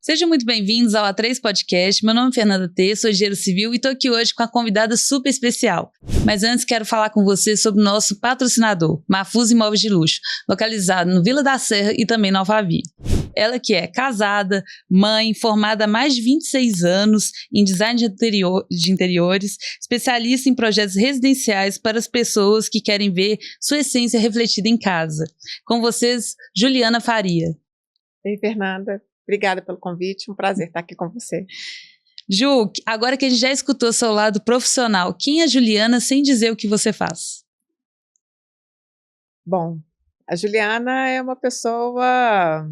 Sejam muito bem-vindos ao A3 Podcast. Meu nome é Fernanda T, sou engenheiro civil e estou aqui hoje com a convidada super especial. Mas antes quero falar com você sobre o nosso patrocinador, Mafuz Imóveis de Luxo, localizado no Vila da Serra e também no Alphaville. Ela que é casada, mãe, formada há mais de 26 anos em design de interiores, especialista em projetos residenciais para as pessoas que querem ver sua essência refletida em casa. Com vocês, Juliana Faria. Ei, Fernanda, obrigada pelo convite, um prazer estar aqui com você. Ju, agora que a gente já escutou seu lado profissional, quem é a Juliana sem dizer o que você faz? Bom, a Juliana é uma pessoa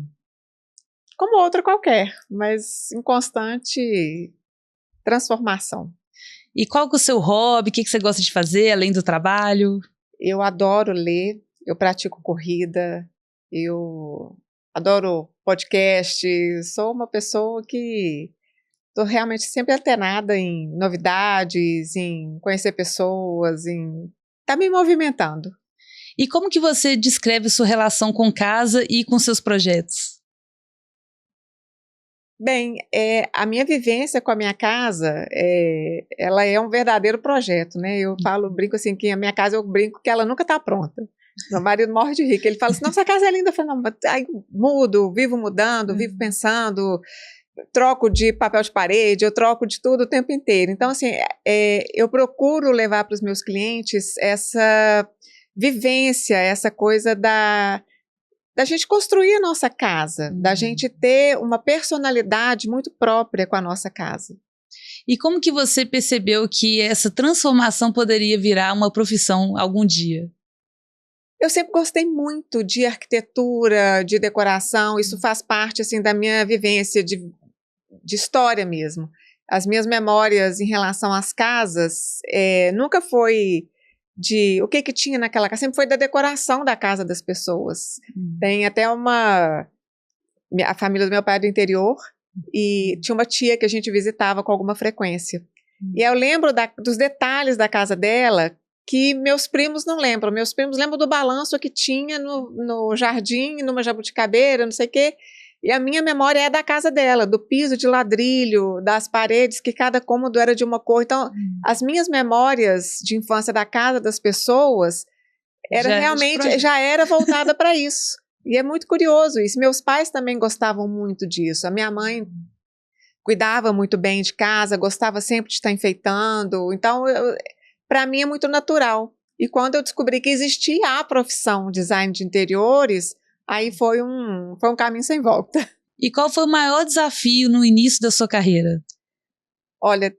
como outra qualquer, mas em constante transformação. E qual que é o seu hobby? O que você gosta de fazer além do trabalho? Eu adoro ler, eu pratico corrida, eu adoro podcast, sou uma pessoa que estou realmente sempre antenada em novidades, em conhecer pessoas, em estar me movimentando. E como que você descreve sua relação com casa e com seus projetos? Bem, a minha vivência com a minha casa, ela é um verdadeiro projeto, né? Eu brinco assim, que a minha casa, eu brinco que ela nunca está pronta. Meu marido morre de rir, ele fala assim, nossa casa é linda, eu falo, não, aí mudo, vivo mudando, vivo pensando, troco de papel de parede, eu troco de tudo o tempo inteiro. Então, assim, eu procuro levar para os meus clientes essa vivência, essa coisa da gente construir a nossa casa, da gente ter uma personalidade muito própria com a nossa casa. E como que você percebeu que essa transformação poderia virar uma profissão algum dia? Eu sempre gostei muito de arquitetura, de decoração, isso faz parte assim, da minha vivência de história mesmo. As minhas memórias em relação às casas nunca foi de o que tinha naquela casa, sempre foi da decoração da casa das pessoas. Tem até a família do meu pai é do interior, e tinha uma tia que a gente visitava com alguma frequência. E eu lembro dos detalhes da casa dela, que meus primos não lembram. Meus primos lembram do balanço que tinha no jardim, numa jabuticabeira, não sei o quê. E a minha memória é da casa dela, do piso de ladrilho, das paredes, que cada cômodo era de uma cor. Então, as minhas memórias de infância da casa das pessoas já era voltada para isso. E é muito curioso isso. Meus pais também gostavam muito disso. A minha mãe cuidava muito bem de casa, gostava sempre de estar enfeitando. Então, para mim é muito natural. E quando eu descobri que existia a profissão design de interiores, aí foi um caminho sem volta. E qual foi o maior desafio no início da sua carreira? Olha,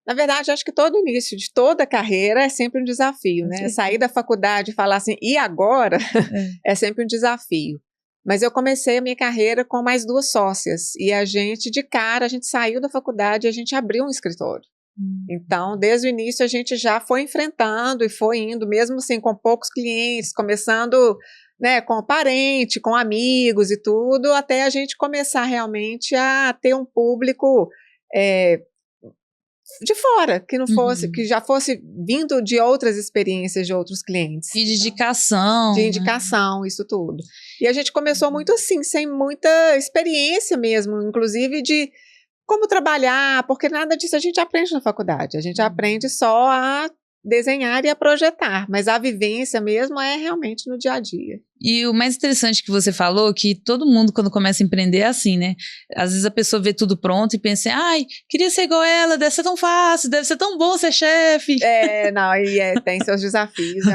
na verdade, acho que todo início de toda carreira é sempre um desafio, né? Sair da faculdade e falar assim, e agora? É sempre um desafio. Mas eu comecei a minha carreira com mais 2 sócias. E a gente saiu da faculdade e a gente abriu um escritório. Então, desde o início, a gente já foi enfrentando e foi indo, mesmo assim, com poucos clientes, começando, né, com parente, com amigos e tudo, até a gente começar realmente a ter um público de fora, que não fosse, que já fosse vindo de outras experiências de outros clientes. De indicação. De indicação, isso tudo. E a gente começou muito assim, sem muita experiência mesmo, inclusive de como trabalhar, porque nada disso a gente aprende na faculdade. A gente aprende só a desenhar e a projetar, mas a vivência mesmo é realmente no dia a dia. E o mais interessante que você falou, que todo mundo quando começa a empreender é assim, né? Às vezes a pessoa vê tudo pronto e pensa, ai, queria ser igual ela, deve ser tão fácil, deve ser tão bom ser chefe. Não, e tem seus desafios,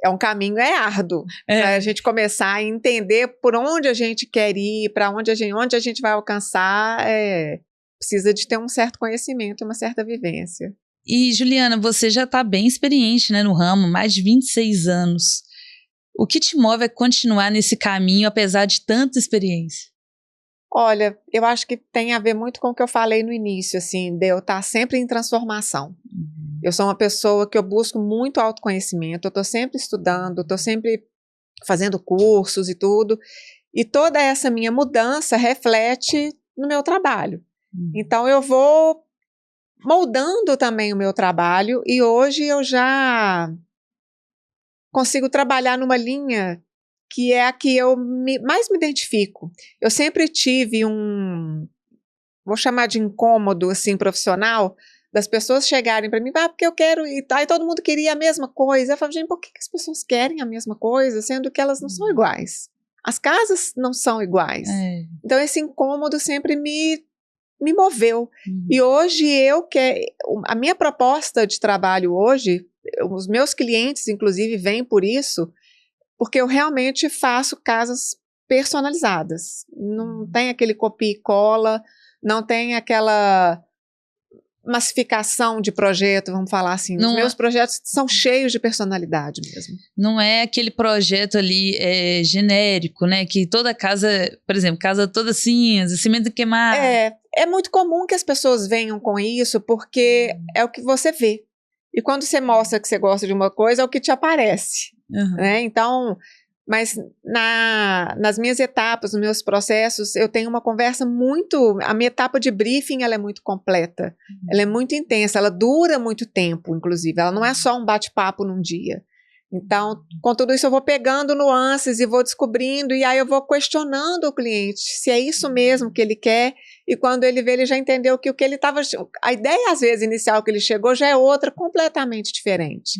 é um caminho árduo, a gente começar a entender por onde a gente quer ir, para onde a gente vai alcançar, precisa de ter um certo conhecimento, uma certa vivência. E Juliana, você já está bem experiente, né, no ramo, mais de 26 anos. O que te move a continuar nesse caminho, apesar de tanta experiência? Olha, eu acho que tem a ver muito com o que eu falei no início, assim, de eu estar sempre em transformação. Eu sou uma pessoa que eu busco muito autoconhecimento, eu estou sempre estudando, estou sempre fazendo cursos e tudo, e toda essa minha mudança reflete no meu trabalho. Então eu vou moldando também o meu trabalho, e hoje eu já consigo trabalhar numa linha que é a que eu mais me identifico. Eu sempre tive vou chamar de incômodo, assim, profissional, das pessoas chegarem para mim, porque eu quero, e todo mundo queria a mesma coisa. Eu falo, gente, por que as pessoas querem a mesma coisa, sendo que elas não são iguais? As casas não são iguais. Então, esse incômodo sempre me moveu. E hoje a minha proposta de trabalho hoje, os meus clientes, inclusive, vêm por isso, porque eu realmente faço casas personalizadas. Não tem aquele copia e cola, não tem aquela massificação de projeto, vamos falar assim. Os meus projetos são cheios de personalidade mesmo. Não é aquele projeto ali genérico, né? Que toda casa, por exemplo, casa toda cinza, cimento queimado. É muito comum que as pessoas venham com isso, porque é o que você vê. E quando você mostra que você gosta de uma coisa, é o que te aparece. Né? Então, mas nas minhas etapas, nos meus processos, eu tenho uma conversa a minha etapa de briefing, ela é muito completa, ela é muito intensa, ela dura muito tempo, inclusive, ela não é só um bate-papo num dia. Então, com tudo isso eu vou pegando nuances e vou descobrindo, e aí eu vou questionando o cliente, se é isso mesmo que ele quer, e quando ele vê, ele já entendeu que o que ele estava... A ideia, às vezes, inicial que ele chegou já é outra, completamente diferente.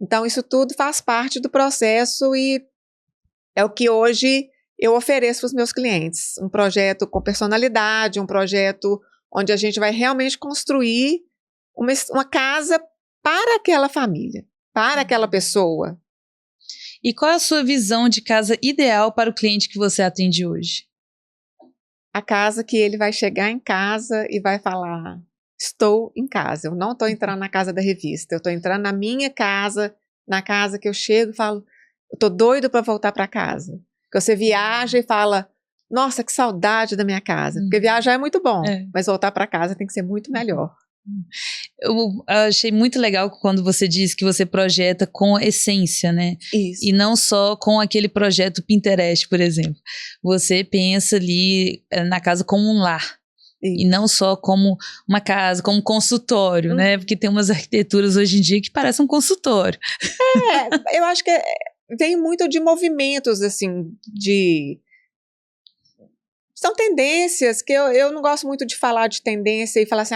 Então, isso tudo faz parte do processo e é o que hoje eu ofereço para os meus clientes. Um projeto com personalidade, um projeto onde a gente vai realmente construir uma casa para aquela família, para aquela pessoa. E qual é a sua visão de casa ideal para o cliente que você atende hoje? A casa que ele vai chegar em casa e vai falar, estou em casa. Eu não estou entrando na casa da revista, eu estou entrando na minha casa, na casa que eu chego e falo, eu estou doido para voltar para casa. Porque você viaja e fala, nossa, que saudade da minha casa. Porque viajar é muito bom, mas voltar para casa tem que ser muito melhor. Eu achei muito legal quando você disse que você projeta com essência, né? Isso. E não só com aquele projeto Pinterest, por exemplo. Você pensa ali na casa como um lar. Isso. E não só como uma casa, como um consultório, né? Porque tem umas arquiteturas hoje em dia que parecem um consultório. Eu acho que vem muito de movimentos, assim, são tendências que eu não gosto muito de falar de tendência e falar assim,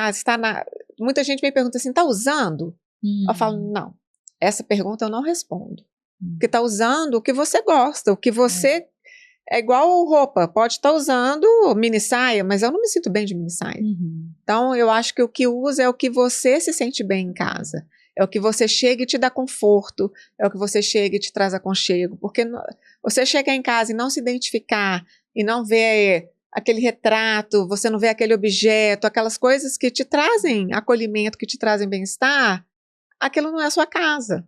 muita gente me pergunta assim, tá usando? Eu falo, não, essa pergunta eu não respondo. Porque tá usando o que você gosta, o que você... É igual roupa, pode estar usando mini saia, mas eu não me sinto bem de mini saia. Então, eu acho que o que usa é o que você se sente bem em casa. É o que você chega e te dá conforto, é o que você chega e te traz aconchego. Porque você chegar em casa e não se identificar, e não ver aquele retrato, você não vê aquele objeto, aquelas coisas que te trazem acolhimento, que te trazem bem-estar, aquilo não é a sua casa.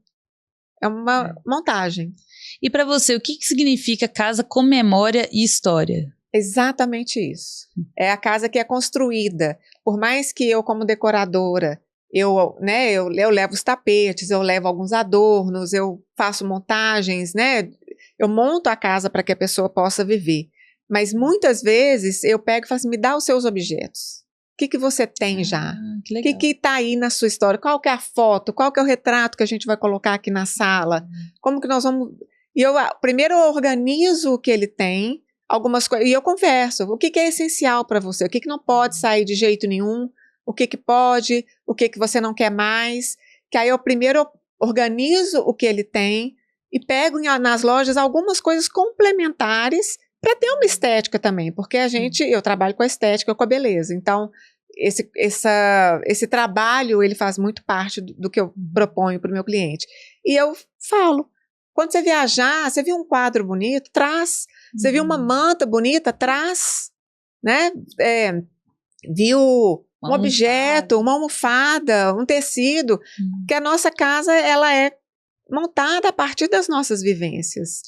É uma montagem. E para você, o que significa casa com memória e história? Exatamente isso. É a casa que é construída. Por mais que eu, como decoradora, eu levo os tapetes, eu levo alguns adornos, eu faço montagens, né? Eu monto a casa para que a pessoa possa viver. Mas muitas vezes eu pego e falo assim, me dá os seus objetos. O que você tem já? O que está aí na sua história? Qual que é a foto? Qual que é o retrato que a gente vai colocar aqui na sala? Como que nós vamos... E primeiro eu organizo o que ele tem, algumas coisas, e eu converso. O que é essencial para você? O que não pode sair de jeito nenhum? O que pode? O que você não quer mais? Que aí eu primeiro organizo o que ele tem e pego nas lojas algumas coisas complementares para ter uma estética também, porque eu trabalho com a estética, com a beleza. Então, esse trabalho, ele faz muito parte do que eu proponho para o meu cliente. E eu falo, quando você viajar, você viu um quadro bonito, traz. Você viu uma manta bonita, traz. Né? Viu um objeto, uma almofada, um tecido, que a nossa casa, ela é montada a partir das nossas vivências.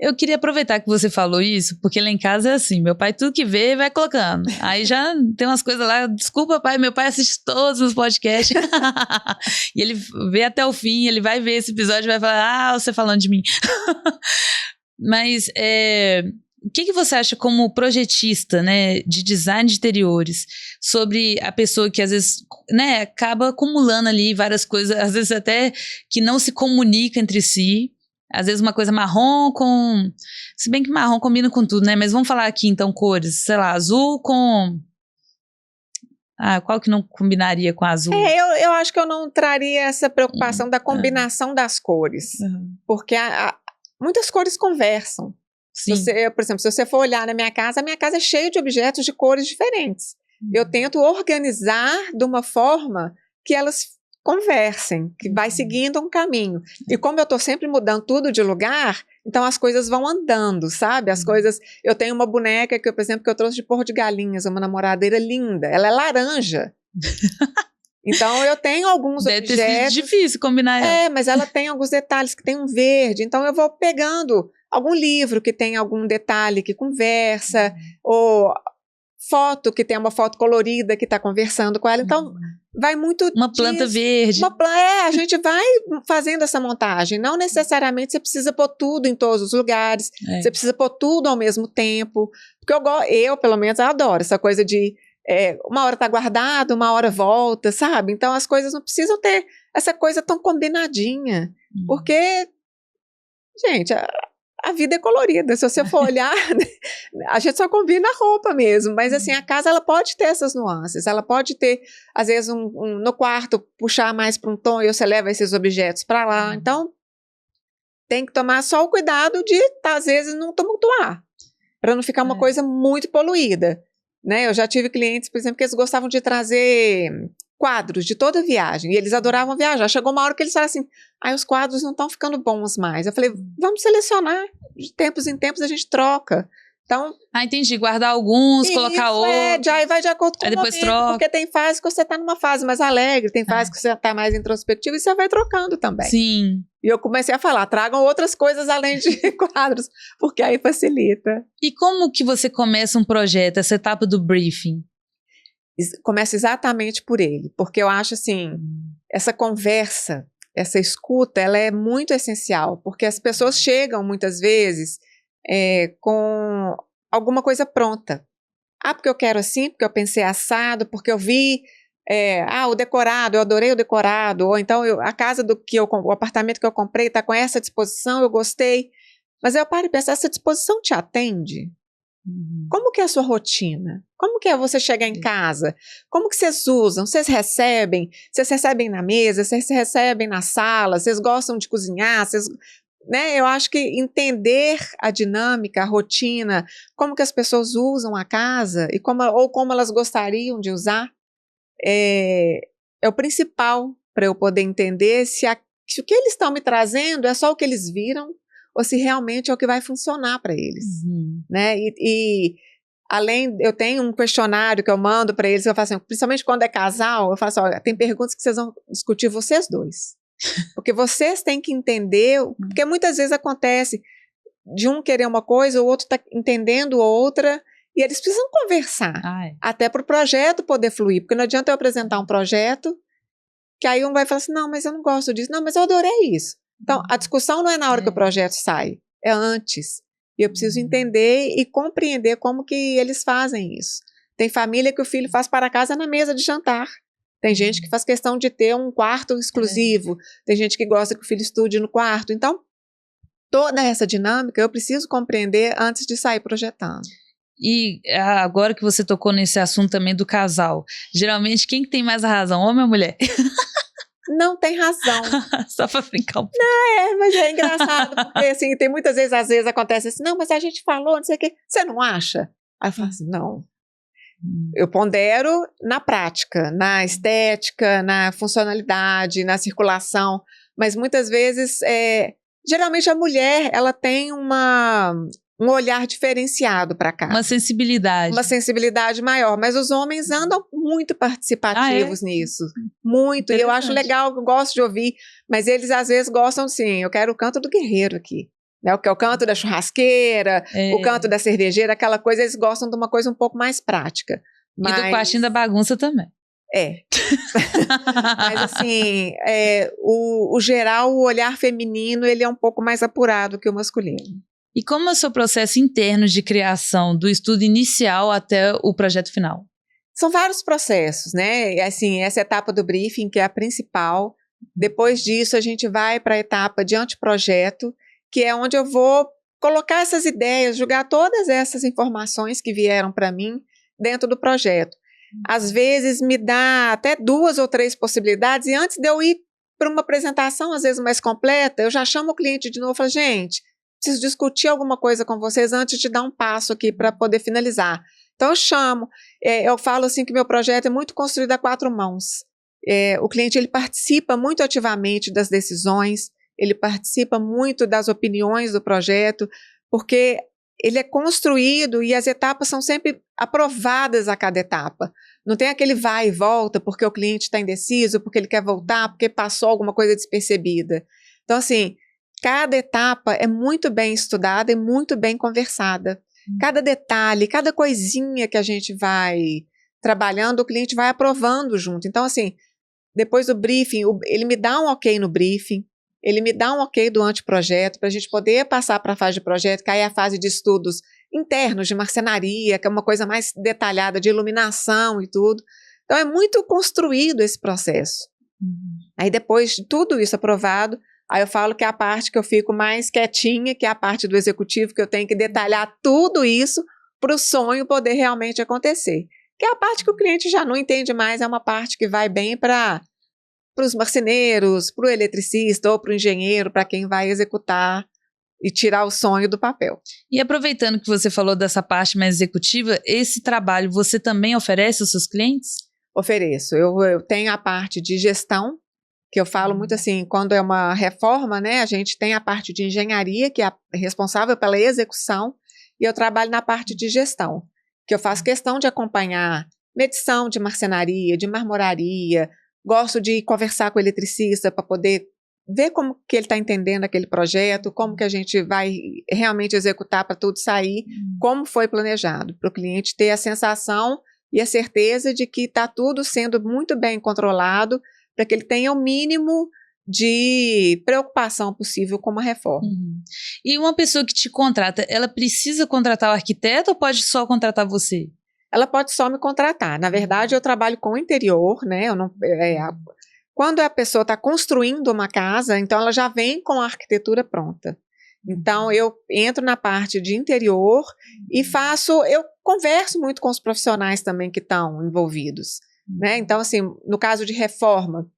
Eu queria aproveitar que você falou isso, porque lá em casa é assim, meu pai tudo que vê vai colocando. Aí já tem umas coisas lá, desculpa pai, meu pai assiste todos os podcasts. E ele vê até o fim, ele vai ver esse episódio e vai falar, você falando de mim. Mas o que você acha como projetista, né, de design de interiores, sobre a pessoa que às vezes, né, acaba acumulando ali várias coisas, às vezes até que não se comunica entre si, Às vezes uma coisa marrom com... Se bem que marrom combina com tudo, né? Mas vamos falar aqui então cores, sei lá, azul com... qual que não combinaria com azul? Eu acho que eu não traria essa preocupação da combinação das cores. Porque muitas cores conversam. Sim. Por exemplo, se você for olhar na minha casa é cheia de objetos de cores diferentes. Eu tento organizar de uma forma que elas conversem, que vai seguindo um caminho. E como eu estou sempre mudando tudo de lugar, então as coisas vão andando, sabe? As coisas... Eu tenho uma boneca, por exemplo, que eu trouxe de Porto de Galinhas, uma namoradeira linda. Ela é laranja. Então eu tenho alguns objetos... Deve ter sido difícil combinar ela. Mas ela tem alguns detalhes que tem um verde. Então eu vou pegando algum livro que tem algum detalhe que conversa, ou foto que tem uma foto colorida que está conversando com ela. Então vai muito... Uma planta verde. A gente vai fazendo essa montagem. Não necessariamente você precisa pôr tudo em todos os lugares. Você precisa pôr tudo ao mesmo tempo. Porque eu pelo menos, adoro essa coisa de uma hora tá guardado, uma hora volta, sabe? Então as coisas não precisam ter essa coisa tão combinadinha. Porque, gente... A vida é colorida, se você for olhar, a gente só combina a roupa mesmo, mas assim, a casa ela pode ter essas nuances, ela pode ter, às vezes, no quarto, puxar mais para um tom e você leva esses objetos para lá, então tem que tomar só o cuidado de, às vezes, não tumultuar, para não ficar uma coisa muito poluída, né? Eu já tive clientes, por exemplo, que eles gostavam de trazer quadros de toda viagem, e eles adoravam viajar. Chegou uma hora que eles falaram assim, os quadros não estão ficando bons mais. Eu falei, vamos selecionar, de tempos em tempos a gente troca. Então, entendi, guardar alguns, colocar outros. Já vai de acordo com o depois momento, troca. porque tem fase que você está numa fase mais alegre, tem fase que você está mais introspectivo, e você vai trocando também. Sim. E eu comecei a falar, tragam outras coisas além de quadros, porque aí facilita. E como que você começa um projeto, essa etapa do briefing? Começa exatamente por ele, porque eu acho assim, essa conversa, essa escuta, ela é muito essencial, porque as pessoas chegam muitas vezes com alguma coisa pronta. Porque eu quero assim, porque eu pensei assado, porque eu vi o decorado, eu adorei o decorado, ou então a casa o apartamento que eu comprei está com essa disposição, eu gostei. Mas eu paro e penso, essa disposição te atende? Como que é a sua rotina? Como que é você chegar em casa? Como que vocês usam? Vocês recebem? Vocês recebem na mesa? Vocês recebem na sala? Vocês gostam de cozinhar? Eu acho que entender a dinâmica, a rotina, como que as pessoas usam a casa e como elas gostariam de usar, é o principal para eu poder entender se o que eles estão me trazendo é só o que eles viram ou se realmente é o que vai funcionar para eles, né? E além, eu tenho um questionário que eu mando para eles, eu faço assim, principalmente quando é casal, eu faço, tem perguntas que vocês vão discutir vocês dois, porque vocês têm que entender, porque muitas vezes acontece de um querer uma coisa, o outro está entendendo outra, e eles precisam conversar, até para o projeto poder fluir, porque não adianta eu apresentar um projeto, que aí um vai falar assim, não, mas eu não gosto disso, não, mas eu adorei isso. Então, a discussão não é na hora que o projeto sai, é antes. E eu preciso entender e compreender como que eles fazem isso. Tem família que o filho faz para casa na mesa de jantar. Tem gente que faz questão de ter um quarto exclusivo. Tem gente que gosta que o filho estude no quarto. Então, toda essa dinâmica eu preciso compreender antes de sair projetando. E agora que você tocou nesse assunto também do casal, geralmente quem que tem mais a razão, homem ou mulher? Não tem razão. Só pra brincar um pouco. Mas é engraçado, porque assim, tem muitas vezes, às vezes acontece assim, não, mas a gente falou, não sei o quê, você não acha? Aí eu falo assim, não. Eu pondero na prática, na estética, na funcionalidade, na circulação, mas muitas vezes, geralmente a mulher, ela tem um olhar diferenciado para cá. Uma sensibilidade. Uma sensibilidade maior, mas os homens andam muito participativos nisso, muito, e eu acho legal, eu gosto de ouvir, mas eles às vezes gostam sim, eu quero o canto do guerreiro aqui, né? O canto da churrasqueira, o canto da cervejeira, aquela coisa, eles gostam de uma coisa um pouco mais prática. E do quartinho da bagunça também. Mas assim, o geral, o olhar feminino, ele é um pouco mais apurado que o masculino. E como é o seu processo interno de criação, do estudo inicial até o projeto final? São vários processos, né? Assim, essa etapa do briefing, que é a principal. Depois disso, a gente vai para a etapa de anteprojeto, que é onde eu vou colocar essas ideias, jogar todas essas informações que vieram para mim dentro do projeto. Às vezes me dá até 2 ou 3 possibilidades, e antes de eu ir para uma apresentação, às vezes mais completa, eu já chamo o cliente de novo e falo, gente, preciso discutir alguma coisa com vocês antes de dar um passo aqui para poder finalizar. Então eu chamo, eu falo assim que meu projeto é muito construído a 4 mãos. O cliente ele participa muito ativamente das decisões, ele participa muito das opiniões do projeto, porque ele é construído e as etapas são sempre aprovadas a cada etapa. Não tem aquele vai e volta porque o cliente está indeciso, porque ele quer voltar, porque passou alguma coisa despercebida. Então, assim, cada etapa é muito bem estudada e muito bem conversada. Cada detalhe, cada coisinha que a gente vai trabalhando, o cliente vai aprovando junto. Então, assim, depois do briefing, ele me dá um ok no briefing, ele me dá um ok do anteprojeto para a gente poder passar para a fase de projeto, que aí é a fase de estudos internos, de marcenaria, que é uma coisa mais detalhada, de iluminação e tudo. Então, é muito construído esse processo. Aí, depois de tudo isso aprovado, aí eu falo que é a parte que eu fico mais quietinha, que é a parte do executivo, que eu tenho que detalhar tudo isso para o sonho poder realmente acontecer. Que é a parte que o cliente já não entende mais, é uma parte que vai bem para os marceneiros, para o eletricista ou para o engenheiro, para quem vai executar e tirar o sonho do papel. E aproveitando que você falou dessa parte mais executiva, esse trabalho você também oferece aos seus clientes? Ofereço. Eu tenho a parte de gestão, que eu falo muito assim, quando é uma reforma, né, a gente tem a parte de engenharia, que é responsável pela execução, e eu trabalho na parte de gestão, que eu faço questão de acompanhar medição de marcenaria, de marmoraria, gosto de conversar com o eletricista para poder ver como que ele está entendendo aquele projeto, como que a gente vai realmente executar para tudo sair, como foi planejado, para o cliente ter a sensação e a certeza de que está tudo sendo muito bem controlado, para que ele tenha o mínimo de preocupação possível com uma reforma. E uma pessoa que te contrata, ela precisa contratar o arquiteto ou pode só contratar você? Ela pode só me contratar. Na verdade, eu trabalho com o interior, né? Quando a pessoa está construindo uma casa, então ela já vem com a arquitetura pronta. Então, eu entro na parte de interior e eu converso muito com os profissionais também que estão envolvidos, né? Então, assim, no caso de reforma,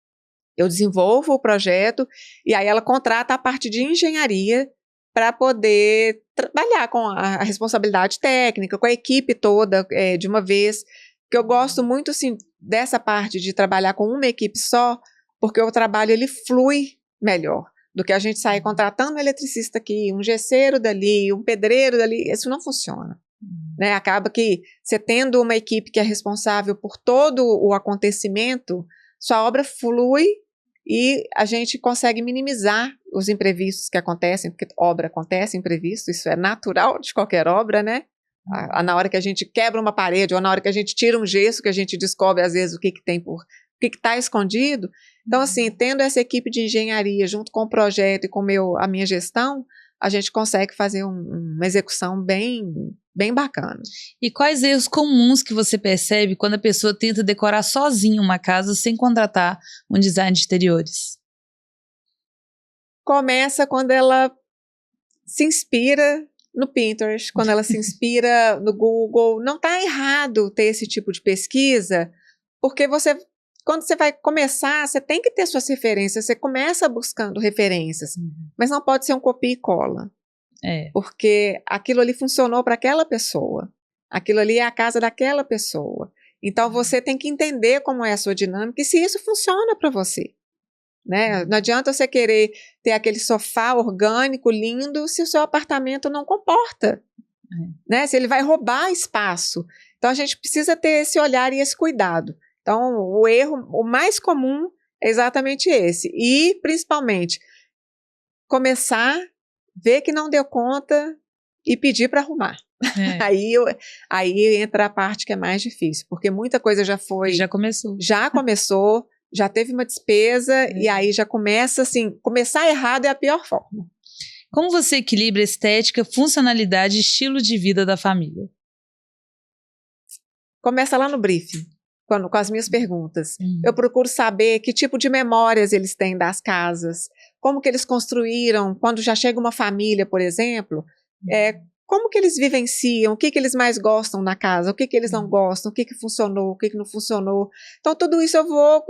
eu desenvolvo o projeto e aí ela contrata a parte de engenharia para poder trabalhar com a responsabilidade técnica, com a equipe toda de uma vez, que eu gosto muito, assim, dessa parte de trabalhar com uma equipe só, porque o trabalho, ele flui melhor do que a gente sair contratando um eletricista aqui, um gesseiro dali, um pedreiro dali, isso não funciona. Né? Acaba que você tendo uma equipe que é responsável por todo o acontecimento, sua obra flui e a gente consegue minimizar os imprevistos que acontecem, porque obra acontece imprevisto, isso é natural de qualquer obra, né? Na hora que a gente quebra uma parede ou na hora que a gente tira um gesso, que a gente descobre às vezes o que está escondido. Então, assim, tendo essa equipe de engenharia junto com o projeto e com a minha gestão, a gente consegue fazer uma execução bem bacana. E quais erros comuns que você percebe quando a pessoa tenta decorar sozinha uma casa sem contratar um design de interiores? Começa quando ela se inspira no Pinterest, quando ela se inspira no Google. Não está errado ter esse tipo de pesquisa, porque quando você vai começar, você tem que ter suas referências, você começa buscando referências, mas não pode ser um copia e cola. Porque aquilo ali funcionou para aquela pessoa, aquilo ali é a casa daquela pessoa. Então você tem que entender como é a sua dinâmica e se isso funciona para você. Né? Não adianta você querer ter aquele sofá orgânico lindo se o seu apartamento não comporta, né? Se ele vai roubar espaço. Então a gente precisa ter esse olhar e esse cuidado. Então o erro, o mais comum é exatamente esse. E principalmente começar, ver que não deu conta e pedir para arrumar. Aí entra a parte que é mais difícil, porque muita coisa já começou, já teve uma despesa e aí já começa assim, começar errado é a pior forma. Como você equilibra estética, funcionalidade e estilo de vida da família? Começa lá no briefing, com as minhas perguntas. Eu procuro saber que tipo de memórias eles têm das casas, como que eles construíram, quando já chega uma família, por exemplo, como que eles vivenciam, o que eles mais gostam na casa, o que eles não gostam, o que funcionou, o que não funcionou. Então, tudo isso eu vou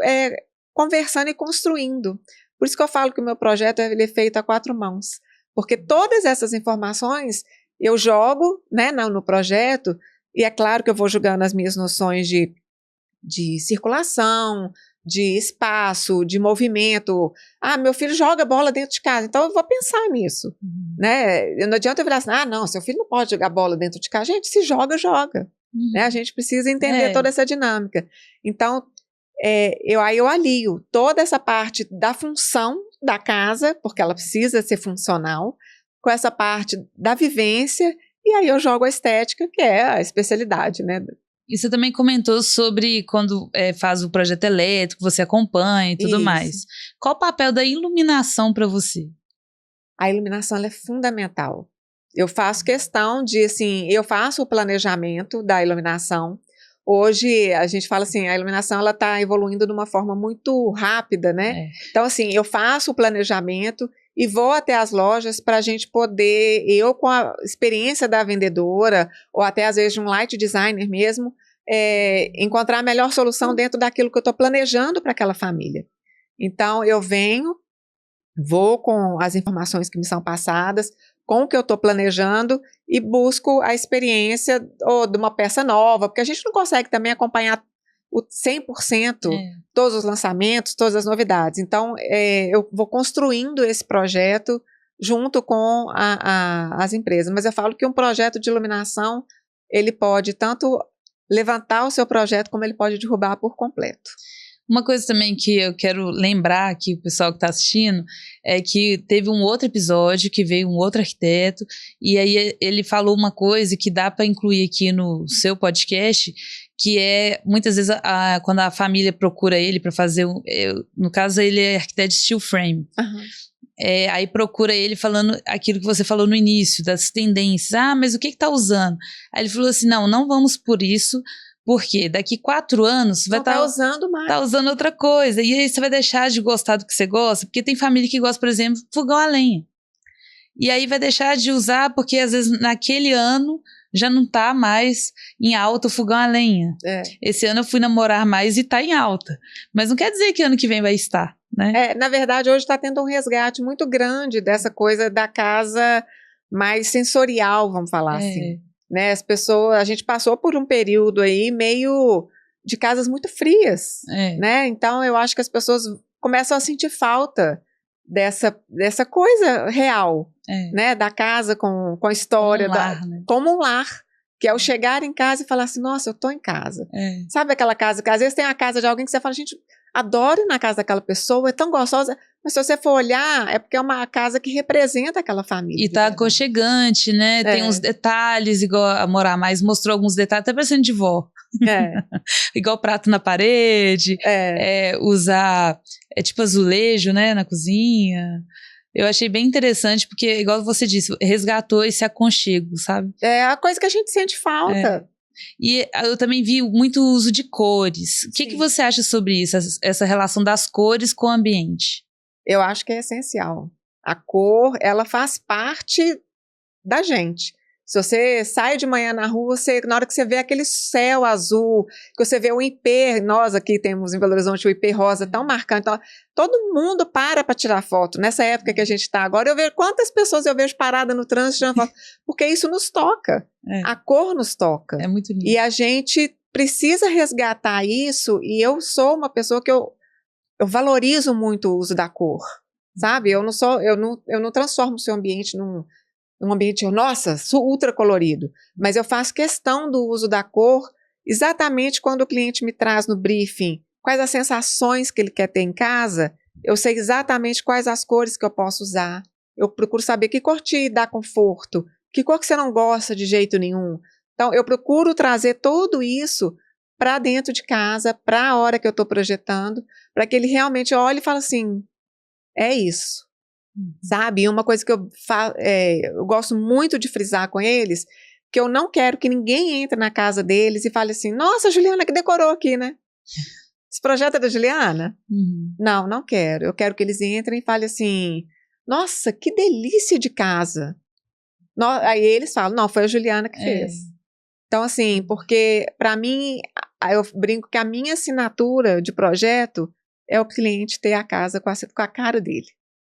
conversando e construindo. Por isso que eu falo que o meu projeto ele é feito a 4 mãos, porque todas essas informações eu jogo, né, no projeto, e é claro que eu vou jogando as minhas noções de circulação, de espaço, de movimento. Meu filho joga bola dentro de casa, então eu vou pensar nisso, né? Não adianta eu virar assim, não, seu filho não pode jogar bola dentro de casa. Gente, se joga, joga. Né? A gente precisa entender toda essa dinâmica. Então, eu alio toda essa parte da função da casa, porque ela precisa ser funcional, com essa parte da vivência, e aí eu jogo a estética, que é a especialidade, né? E você também comentou sobre quando faz o projeto elétrico, você acompanha e tudo mais. Qual o papel da iluminação para você? A iluminação ela é fundamental. Eu faço questão de, assim, eu faço o planejamento da iluminação. Hoje, a gente fala assim, a iluminação ela está evoluindo de uma forma muito rápida, né? Então, assim, eu faço o planejamento e vou até as lojas para a gente poder, eu com a experiência da vendedora, ou até às vezes de um light designer mesmo, encontrar a melhor solução dentro daquilo que eu estou planejando para aquela família. Então, eu vou com as informações que me são passadas, com o que eu estou planejando e busco a experiência de uma peça nova, porque a gente não consegue também acompanhar o 100% todos os lançamentos, todas as novidades. Então, eu vou construindo esse projeto junto com as empresas. Mas eu falo que um projeto de iluminação, ele pode tanto levantar o seu projeto, como ele pode derrubar por completo. Uma coisa também que eu quero lembrar aqui, o pessoal que está assistindo, é que teve um outro episódio que veio um outro arquiteto, e aí ele falou uma coisa que dá para incluir aqui no seu podcast, que é, muitas vezes, quando a família procura ele para fazer, no caso ele é arquiteto de steel frame, aí procura ele falando aquilo que você falou no início, das tendências, mas o que está usando? Aí ele falou assim, não vamos por isso, porque daqui 4 anos você vai estar usando mais. Tá usando outra coisa. E aí você vai deixar de gostar do que você gosta, porque tem família que gosta, por exemplo, de fogão a lenha. E aí vai deixar de usar porque às vezes naquele ano já não tá mais em alta o fogão a lenha. Esse ano eu fui namorar mais e tá em alta. Mas não quer dizer que ano que vem vai estar, né? Na verdade, hoje está tendo um resgate muito grande dessa coisa da casa mais sensorial, vamos falar assim. Né, as pessoas, a gente passou por um período aí meio de casas muito frias, né? Então eu acho que as pessoas começam a sentir falta dessa coisa real, né? Da casa com a história, como um lar, que é o chegar em casa e falar assim, nossa, eu tô em casa. Sabe aquela casa que às vezes tem a casa de alguém que você fala, gente, adoro ir na casa daquela pessoa, é tão gostosa. Mas se você for olhar, é porque é uma casa que representa aquela família. E tá aconchegante, né? Tem uns detalhes, igual a Morar Mais mostrou alguns detalhes, até parecendo de vó. Igual prato na parede, usar tipo azulejo, né, na cozinha. Eu achei bem interessante, porque, igual você disse, resgatou esse aconchego, sabe? É a coisa que a gente sente falta. E eu também vi muito uso de cores. O que você acha sobre isso, essa relação das cores com o ambiente? Eu acho que é essencial. A cor, ela faz parte da gente. Se você sai de manhã na rua, na hora que você vê aquele céu azul, que você vê o ipê, nós aqui temos em Belo Horizonte o ipê rosa tão marcante, então, todo mundo para tirar foto. Nessa época que a gente está agora, eu vejo quantas pessoas eu vejo paradas no trânsito tirando foto, porque isso nos toca. A cor nos toca. É muito lindo. E a gente precisa resgatar isso, e eu sou uma pessoa que eu valorizo muito o uso da cor, sabe? Eu não transformo o seu ambiente num ambiente, nossa, ultra colorido, mas eu faço questão do uso da cor exatamente quando o cliente me traz no briefing quais as sensações que ele quer ter em casa, eu sei exatamente quais as cores que eu posso usar, eu procuro saber que cor te dá conforto, que cor que você não gosta de jeito nenhum. Então, eu procuro trazer tudo isso para dentro de casa, para a hora que eu estou projetando, para que ele realmente olhe e fale assim, é isso. Sabe? E uma coisa que eu gosto muito de frisar com eles, que eu não quero que ninguém entre na casa deles e fale assim, nossa, Juliana, que decorou aqui, né? esse projeto é da Juliana? Uhum. Não, não quero. Eu quero que eles entrem e falem assim, nossa, que delícia de casa. Aí eles falam, não, foi a Juliana que fez. Então, assim, porque para mim, eu brinco que a minha assinatura de projeto é o cliente ter a casa com a cara dele.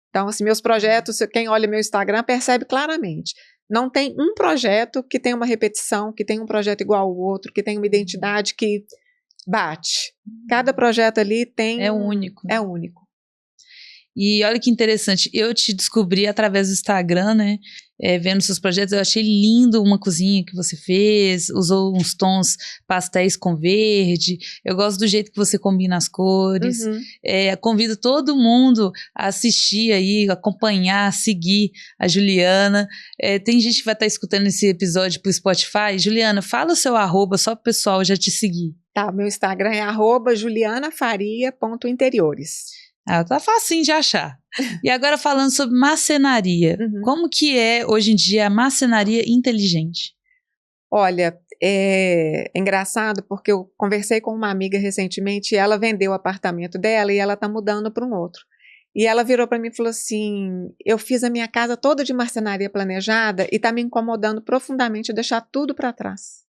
Então, assim, meus projetos, quem olha meu Instagram percebe claramente. Não tem um projeto que tenha uma repetição, que tenha um projeto igual ao outro, que tenha uma identidade que bate. Cada projeto ali tem... É único. É único. E olha que interessante, eu te descobri através do Instagram, né? Vendo seus projetos, eu achei lindo uma cozinha que você fez, usou uns tons pastéis com verde. Eu gosto do jeito que você combina as cores. Uhum. Convido todo mundo a assistir aí, acompanhar, seguir a Juliana. Tem gente que vai estar escutando esse episódio pro Spotify. Juliana, fala o seu @ só pro pessoal já te seguir. Tá, meu Instagram é @julianafaria.interiores. Tá facinho de achar. E agora falando sobre marcenaria. Como que é hoje em dia a marcenaria inteligente? Olha, é engraçado porque eu conversei com uma amiga recentemente e ela vendeu o apartamento dela e ela está mudando para um outro. E ela virou para mim e falou assim, eu fiz a minha casa toda de marcenaria planejada e está me incomodando profundamente deixar tudo para trás.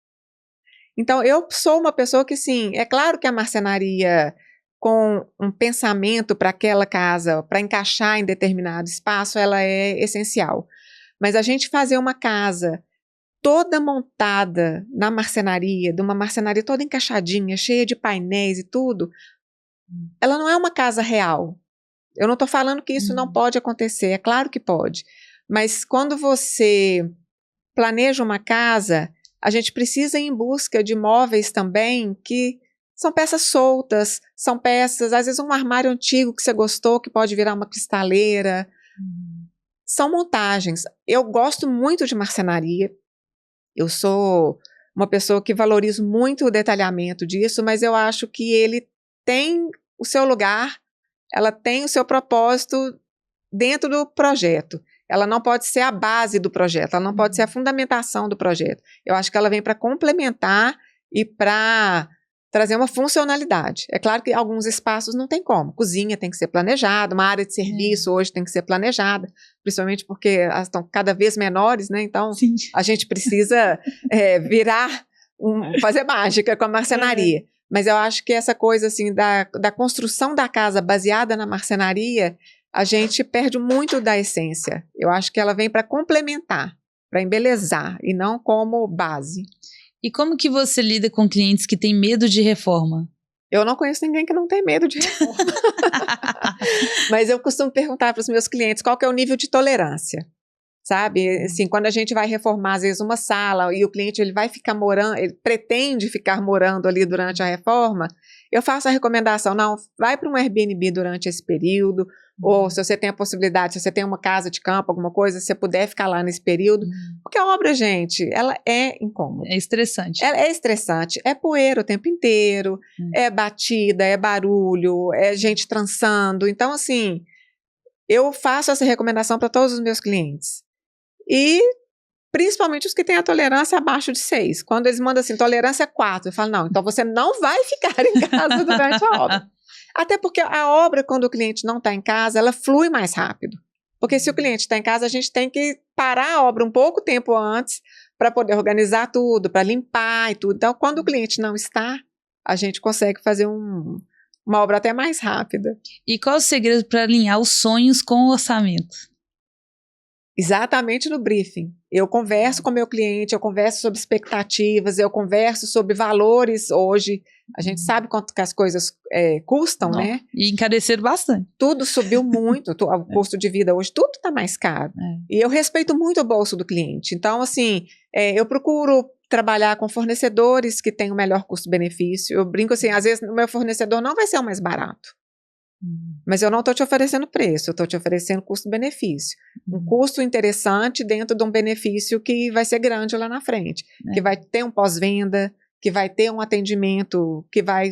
Então eu sou uma pessoa que sim, é claro que a marcenaria com um pensamento para aquela casa, para encaixar em determinado espaço, ela é essencial. Mas a gente fazer uma casa toda montada na marcenaria, de uma marcenaria toda encaixadinha, cheia de painéis e tudo, ela não é uma casa real. Eu não estou falando que isso não pode acontecer, é claro que pode. Mas quando você planeja uma casa, a gente precisa ir em busca de móveis também que são peças soltas, são peças, às vezes um armário antigo que você gostou, que pode virar uma cristaleira. São montagens. Eu gosto muito de marcenaria. Eu sou uma pessoa que valorizo muito o detalhamento disso, mas eu acho que ele tem o seu lugar, ela tem o seu propósito dentro do projeto. Ela não pode ser a base do projeto, ela não pode ser a fundamentação do projeto. Eu acho que ela vem para complementar e para trazer uma funcionalidade. É claro que alguns espaços não tem como. Cozinha tem que ser planejada, uma área de serviço hoje tem que ser planejada, principalmente porque elas estão cada vez menores, né? Então, sim, a gente precisa fazer mágica com a marcenaria. Mas eu acho que essa coisa assim da construção da casa baseada na marcenaria, a gente perde muito da essência. Eu acho que ela vem para complementar, para embelezar e não como base. E como que você lida com clientes que têm medo de reforma? Eu não conheço ninguém que não tem medo de reforma. Mas eu costumo perguntar para os meus clientes qual que é o nível de tolerância. Sabe, assim, quando a gente vai reformar às vezes uma sala e o cliente ele vai ficar morando, ele pretende ficar morando ali durante a reforma, eu faço a recomendação, não, vai para um Airbnb durante esse período, ou se você tem a possibilidade, se você tem uma casa de campo, alguma coisa, se você puder ficar lá nesse período, porque a obra, gente, ela é incômoda. É estressante. Ela é estressante, é poeira o tempo inteiro, é batida, é barulho, é gente trançando, então assim, eu faço essa recomendação para todos os meus clientes. E principalmente os que têm a tolerância abaixo de 6. Quando eles mandam assim, tolerância 4, eu falo, não, então você não vai ficar em casa durante a obra. Até porque a obra, quando o cliente não está em casa, ela flui mais rápido. Porque se o cliente está em casa, a gente tem que parar a obra um pouco tempo antes para poder organizar tudo, para limpar e tudo. Então, quando o cliente não está, a gente consegue fazer uma obra até mais rápida. E qual é o segredo para alinhar os sonhos com o orçamento? Exatamente no briefing. Eu converso com o meu cliente, eu converso sobre expectativas, eu converso sobre valores hoje. A gente sabe quanto que as coisas custam, né? E encareceram bastante. Tudo subiu muito, o custo de vida hoje, tudo está mais caro. E eu respeito muito o bolso do cliente. Então, assim, eu procuro trabalhar com fornecedores que têm o melhor custo-benefício. Eu brinco assim, às vezes o meu fornecedor não vai ser o mais barato. Mas eu não estou te oferecendo preço, eu estou te oferecendo custo-benefício. Um custo interessante dentro de um benefício que vai ser grande lá na frente. Que vai ter um pós-venda, que vai ter um atendimento, que vai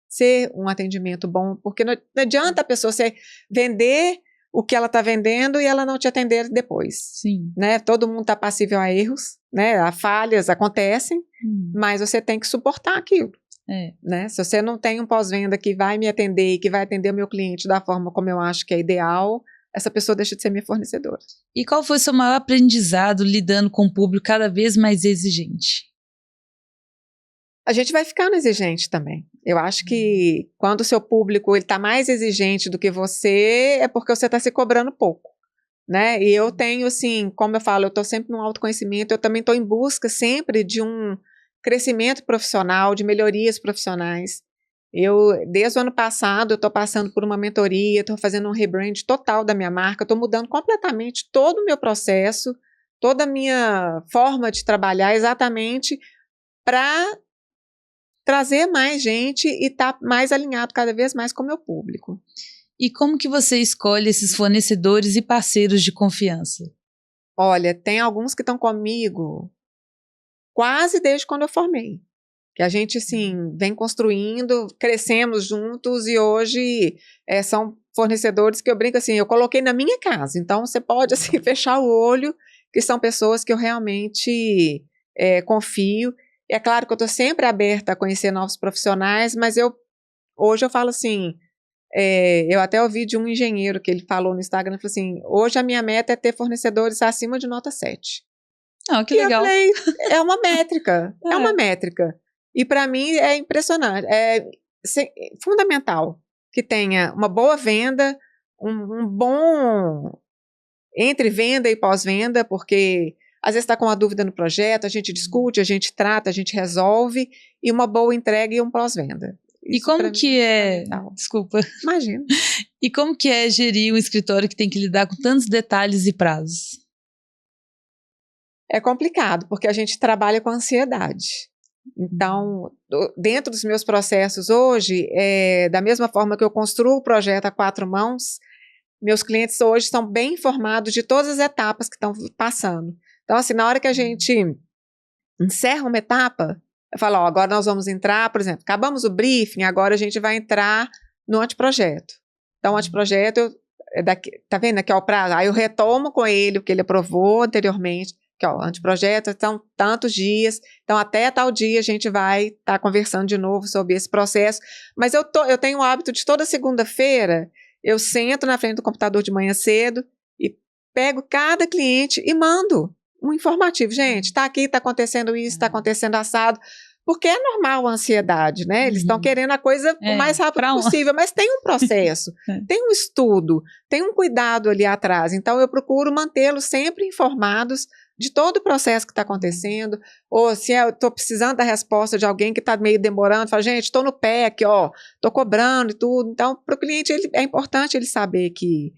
ser um atendimento bom. Porque não adianta a pessoa vender o que ela está vendendo e ela não te atender depois. Sim. Né? Todo mundo está passível a erros, né? A falhas acontecem, mas você tem que suportar aquilo. Né? Se você não tem um pós-venda que vai me atender e que vai atender o meu cliente da forma como eu acho que é ideal, essa pessoa deixa de ser minha fornecedora. E qual foi o seu maior aprendizado lidando com um público cada vez mais exigente? A gente vai ficando exigente também. Eu acho que quando o seu público está mais exigente do que você, é porque você está se cobrando pouco, né? E eu tenho, assim, como eu falo, eu estou sempre no autoconhecimento, eu também estou em busca sempre de um crescimento profissional, de melhorias profissionais. Desde o ano passado, eu estou passando por uma mentoria, estou fazendo um rebrand total da minha marca, estou mudando completamente todo o meu processo, toda a minha forma de trabalhar, exatamente para trazer mais gente e estar mais alinhado cada vez mais com o meu público. E como que você escolhe esses fornecedores e parceiros de confiança? Olha, tem alguns que estão comigo quase desde quando eu formei. Que a gente, assim, vem construindo, crescemos juntos e hoje são fornecedores que eu brinco assim, eu coloquei na minha casa. Então, você pode, assim, fechar o olho, que são pessoas que eu realmente confio. E é claro que eu estou sempre aberta a conhecer novos profissionais, mas hoje eu falo assim, eu até ouvi de um engenheiro que ele falou no Instagram, ele falou assim, hoje a minha meta é ter fornecedores acima de nota 7. Ah, que e legal. Eu falei, é uma métrica, é uma métrica. E para mim é impressionante, é fundamental que tenha uma boa venda, um bom entre venda e pós-venda, porque às vezes está com uma dúvida no projeto, a gente discute, a gente trata, a gente resolve, e uma boa entrega e um pós-venda. E como que é... Desculpa. Imagina. E como que é gerir um escritório que tem que lidar com tantos detalhes e prazos? É complicado, porque a gente trabalha com ansiedade. Então, dentro dos meus processos hoje, da mesma forma que eu construo o projeto a 4 mãos, meus clientes hoje estão bem informados de todas as etapas que estão passando. Então, assim, na hora que a gente encerra uma etapa, eu falo, ó, agora nós vamos entrar, por exemplo, acabamos o briefing, agora a gente vai entrar no anteprojeto. Então, o anteprojeto, tá vendo aqui, ó, o prazo? Aí eu retomo com ele o que ele aprovou anteriormente, que ó, anteprojeto, são tantos dias, então até tal dia a gente vai estar conversando de novo sobre esse processo, mas eu tenho o hábito de toda segunda-feira, eu sento na frente do computador de manhã cedo e pego cada cliente e mando um informativo. Gente, tá aqui, tá acontecendo isso, tá acontecendo assado, porque é normal a ansiedade, né? Eles estão querendo a coisa o mais rápido possível, mas tem um processo, tem um estudo, tem um cuidado ali atrás, então eu procuro mantê-los sempre informados de todo o processo que está acontecendo, ou se eu estou precisando da resposta de alguém que está meio demorando, fala, gente, estou no pé aqui, ó, estou cobrando e tudo. Então, para o cliente é importante ele saber que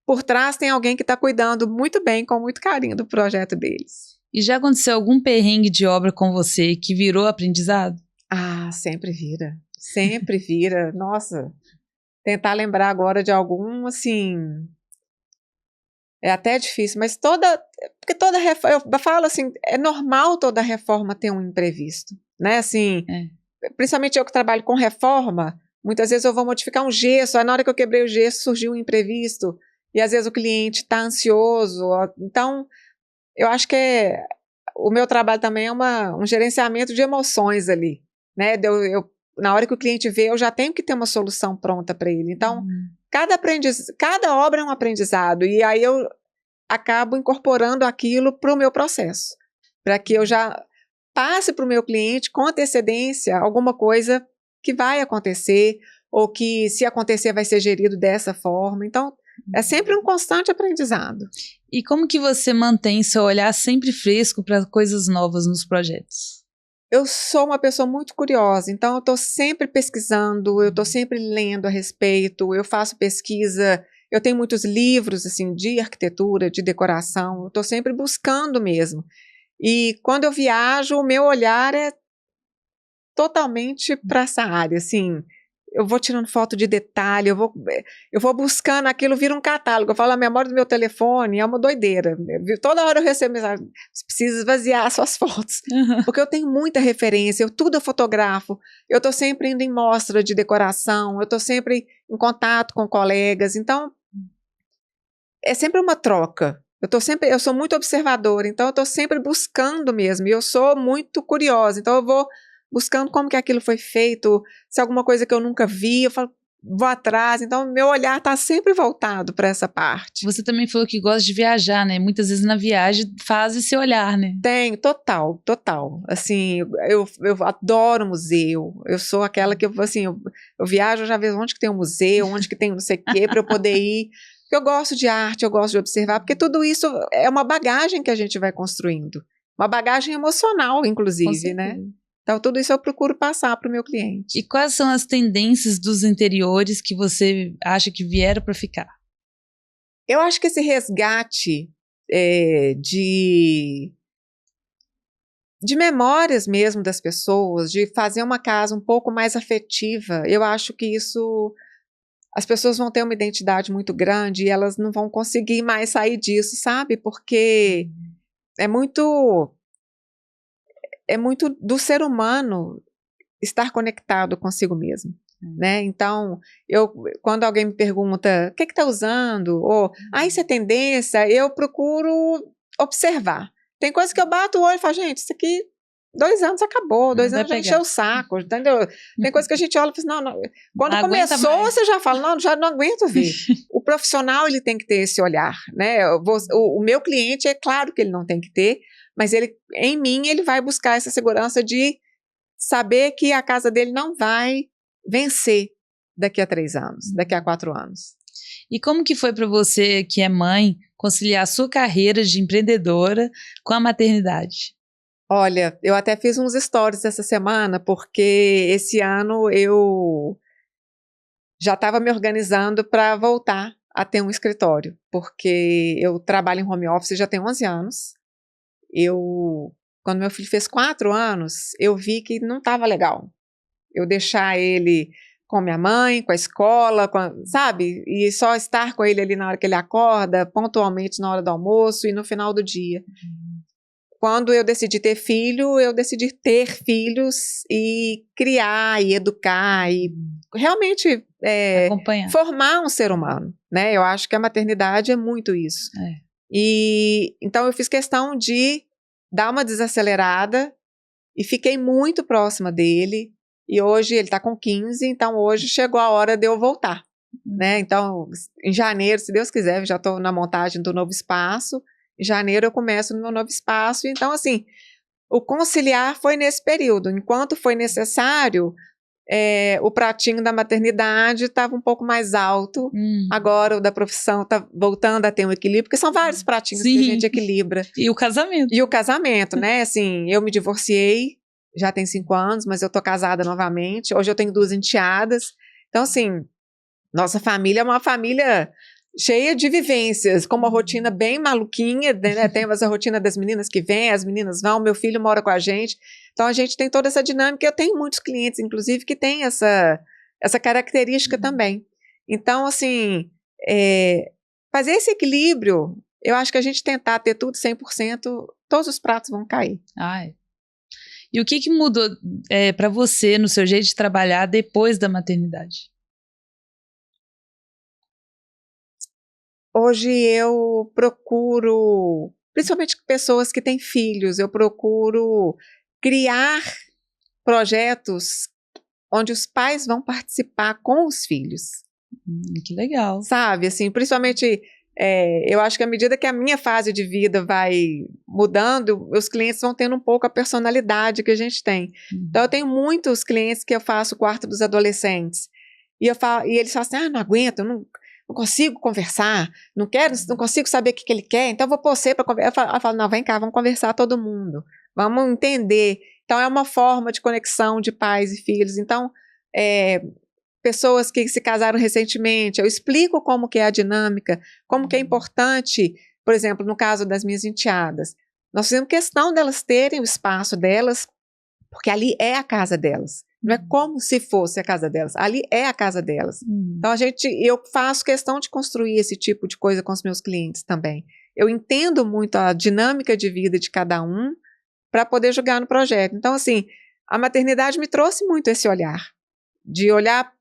por trás tem alguém que está cuidando muito bem, com muito carinho do projeto deles. E já aconteceu algum perrengue de obra com você que virou aprendizado? Ah, sempre vira. Nossa, tentar lembrar agora de algum, assim... É até difícil, mas porque toda reforma, eu falo assim, é normal toda reforma ter um imprevisto, né, assim, principalmente eu que trabalho com reforma, muitas vezes eu vou modificar um gesso, aí na hora que eu quebrei o gesso surgiu um imprevisto, e às vezes o cliente está ansioso, então eu acho que o meu trabalho também é um gerenciamento de emoções ali, né, na hora que o cliente vê, eu já tenho que ter uma solução pronta para ele, então... Cada obra é um aprendizado, e aí eu acabo incorporando aquilo para o meu processo, para que eu já passe para o meu cliente com antecedência alguma coisa que vai acontecer, ou que se acontecer vai ser gerido dessa forma, então é sempre um constante aprendizado. E como que você mantém seu olhar sempre fresco para coisas novas nos projetos? Eu sou uma pessoa muito curiosa, então eu estou sempre pesquisando, eu estou sempre lendo a respeito, eu faço pesquisa, eu tenho muitos livros assim, de arquitetura, de decoração, eu estou sempre buscando mesmo. E quando eu viajo, o meu olhar é totalmente para essa área, assim, eu vou tirando foto de detalhe, eu vou buscando aquilo, vira um catálogo, eu falo, a memória do meu telefone é uma doideira, toda hora eu recebo mensagem, você precisa esvaziar suas fotos, porque eu tenho muita referência, tudo eu fotografo, eu estou sempre indo em mostra de decoração, eu estou sempre em contato com colegas, então é sempre uma troca, eu sou muito observadora, então eu estou sempre buscando mesmo, e eu sou muito curiosa, então eu vou buscando como que aquilo foi feito, se alguma coisa que eu nunca vi, eu falo, vou atrás. Então, meu olhar está sempre voltado para essa parte. Você também falou que gosta de viajar, né? Muitas vezes na viagem faz esse olhar, né? Tenho, total, total. Assim, eu adoro museu. Eu sou aquela que, assim, eu viajo, eu já vejo onde que tem um museu, onde que tem não sei o quê, para eu poder ir. Porque eu gosto de arte, eu gosto de observar, porque tudo isso é uma bagagem que a gente vai construindo. Uma bagagem emocional, inclusive, né? Então, tudo isso eu procuro passar para o meu cliente. E quais são as tendências dos interiores que você acha que vieram para ficar? Eu acho que esse resgate de memórias mesmo das pessoas, de fazer uma casa um pouco mais afetiva, eu acho que isso, as pessoas vão ter uma identidade muito grande e elas não vão conseguir mais sair disso, sabe? Porque é muito do ser humano estar conectado consigo mesmo, né? Então, quando alguém me pergunta, o que está usando? Ou, isso é tendência, eu procuro observar. Tem coisa que eu bato o olho e falo, gente, isso aqui, 2 anos acabou, 2 anos já encheu o saco, entendeu? Tem coisa que a gente olha e fala, não. Quando Não começou, você já fala, não, já não aguento ver. O profissional, ele tem que ter esse olhar, né? O meu cliente, é claro que ele não tem que ter, mas em mim, ele vai buscar essa segurança de saber que a casa dele não vai vencer daqui a 3 anos, daqui a 4 anos. E como que foi para você, que é mãe, conciliar a sua carreira de empreendedora com a maternidade? Olha, eu até fiz uns stories essa semana, porque esse ano eu já estava me organizando para voltar a ter um escritório, porque eu trabalho em home office já tem 11 anos. Quando meu filho fez 4 anos, eu vi que não estava legal eu deixar ele com minha mãe, com a escola, sabe? E só estar com ele ali na hora que ele acorda, pontualmente na hora do almoço e no final do dia. Quando eu decidi ter filho, eu decidi ter filhos e criar e educar e realmente formar um ser humano, né? Eu acho que a maternidade é muito isso. E então eu fiz questão de dar uma desacelerada e fiquei muito próxima dele. E hoje ele está com 15, então hoje chegou a hora de eu voltar, né? Então, em janeiro, se Deus quiser, já estou na montagem do novo espaço. Em janeiro eu começo no meu novo espaço. Então, assim, o conciliar foi nesse período. Enquanto foi necessário, o pratinho da maternidade estava um pouco mais alto. Agora o da profissão está voltando a ter um equilíbrio, porque são vários pratinhos que a gente equilibra. E o casamento. E o casamento, né? Assim, eu me divorciei, já tem 5 anos, mas eu tô casada novamente. Hoje eu tenho 2 enteadas. Então, assim, nossa família é uma família cheia de vivências, com uma rotina bem maluquinha, né? Tem essa rotina das meninas que vêm, as meninas vão, meu filho mora com a gente. Então, a gente tem toda essa dinâmica. Eu tenho muitos clientes, inclusive, que têm essa característica também. Então, assim, fazer esse equilíbrio, eu acho que a gente tentar ter tudo 100%, todos os pratos vão cair. E o que mudou para você no seu jeito de trabalhar depois da maternidade? Hoje eu procuro, principalmente pessoas que têm filhos, eu procuro criar projetos onde os pais vão participar com os filhos. Que legal. Sabe, assim, principalmente... eu acho que à medida que a minha fase de vida vai mudando, os clientes vão tendo um pouco a personalidade que a gente tem. Então, eu tenho muitos clientes que eu faço o quarto dos adolescentes. E eles falam assim, não aguento, não consigo conversar, não consigo saber o que ele quer, então eu vou pôr você para conversar. Eu falo, não, vem cá, vamos conversar todo mundo. Vamos entender. Então, é uma forma de conexão de pais e filhos. Então, pessoas que se casaram recentemente, eu explico como que é a dinâmica, como que é importante, por exemplo, no caso das minhas enteadas, nós fizemos questão delas terem o espaço delas, porque ali é a casa delas, não é como se fosse a casa delas, ali é a casa delas. Então eu faço questão de construir esse tipo de coisa com os meus clientes também. Eu entendo muito a dinâmica de vida de cada um para poder jogar no projeto. Então, assim, a maternidade me trouxe muito esse olhar, de olhar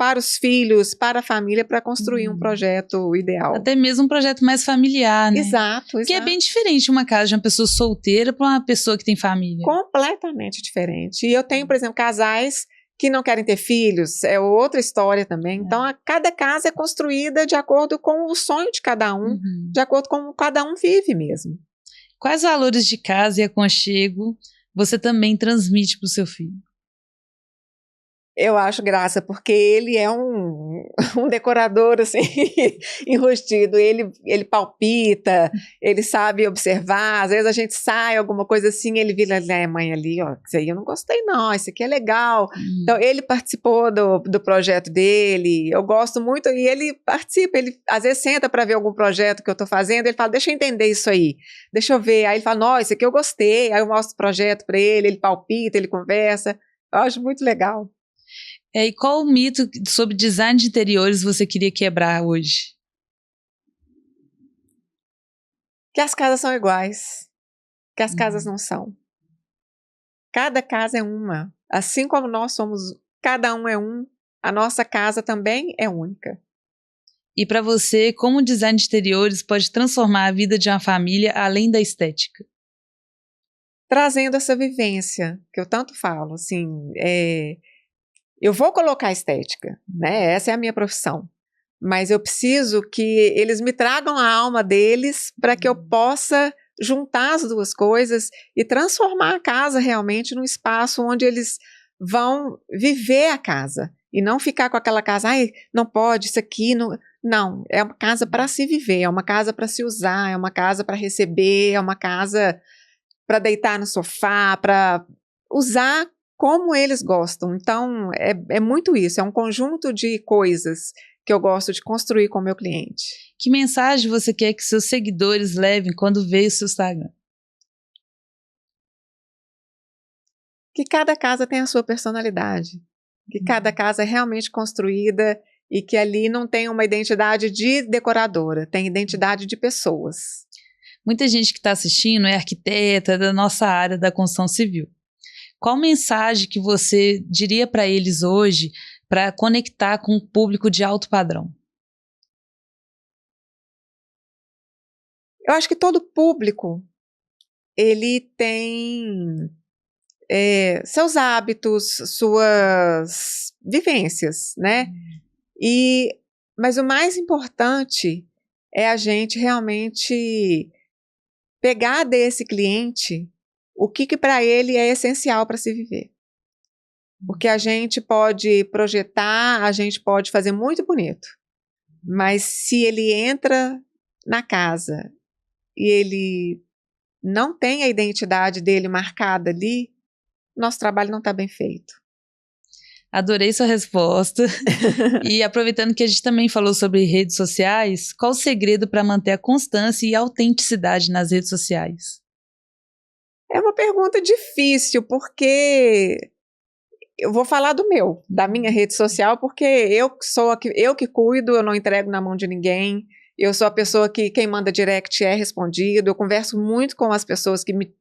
para os filhos, para a família, para construir um projeto ideal. Até mesmo um projeto mais familiar, né? Exato. Que é bem diferente uma casa de uma pessoa solteira para uma pessoa que tem família. Completamente diferente. E eu tenho, por exemplo, casais que não querem ter filhos, é outra história também. Então, cada casa é construída de acordo com o sonho de cada um, de acordo com como cada um vive mesmo. Quais valores de casa e aconchego você também transmite para o seu filho? Eu acho graça, porque ele é um decorador, assim, enrustido. Ele palpita, ele sabe observar. Às vezes a gente sai, alguma coisa assim, ele vira, mãe, ali, ó, isso aí eu não gostei não, isso aqui é legal. Então, ele participou do projeto dele, eu gosto muito, e ele participa, ele às vezes senta para ver algum projeto que eu estou fazendo, ele fala, deixa eu entender isso aí, deixa eu ver. Aí ele fala, nossa, isso aqui eu gostei. Aí eu mostro o projeto para ele palpita, ele conversa. Eu acho muito legal. E qual o mito sobre design de interiores você queria quebrar hoje? Que as casas são iguais, que as casas não são. Cada casa é uma. Assim como nós somos, cada um é um, a nossa casa também é única. E para você, como o design de interiores pode transformar a vida de uma família além da estética? Trazendo essa vivência, que eu tanto falo, assim, eu vou colocar estética, né? Essa é a minha profissão. Mas eu preciso que eles me tragam a alma deles para que eu possa juntar as duas coisas e transformar a casa realmente num espaço onde eles vão viver a casa. E não ficar com aquela casa, ai, não pode, isso aqui não. Não, é uma casa para se viver, é uma casa para se usar, é uma casa para receber, é uma casa para deitar no sofá, para usar como eles gostam. Então, é muito isso, é um conjunto de coisas que eu gosto de construir com o meu cliente. Que mensagem você quer que seus seguidores levem quando veem o seu Instagram? Que cada casa tem a sua personalidade, que cada casa é realmente construída e que ali não tem uma identidade de decoradora, tem identidade de pessoas. Muita gente que está assistindo é arquiteta da nossa área da construção civil. Qual mensagem que você diria para eles hoje para conectar com o público de alto padrão? Eu acho que todo público, ele tem seus hábitos, suas vivências, né? Mas o mais importante é a gente realmente pegar desse cliente o que para ele é essencial para se viver. Porque a gente pode projetar, a gente pode fazer muito bonito, mas se ele entra na casa e ele não tem a identidade dele marcada ali, nosso trabalho não está bem feito. Adorei sua resposta. E aproveitando que a gente também falou sobre redes sociais, qual o segredo para manter a constância e a autenticidade nas redes sociais? É uma pergunta difícil, porque eu vou falar da minha rede social, porque eu que cuido, eu não entrego na mão de ninguém, eu sou a pessoa que quem manda direct é respondido, eu converso muito com as pessoas que me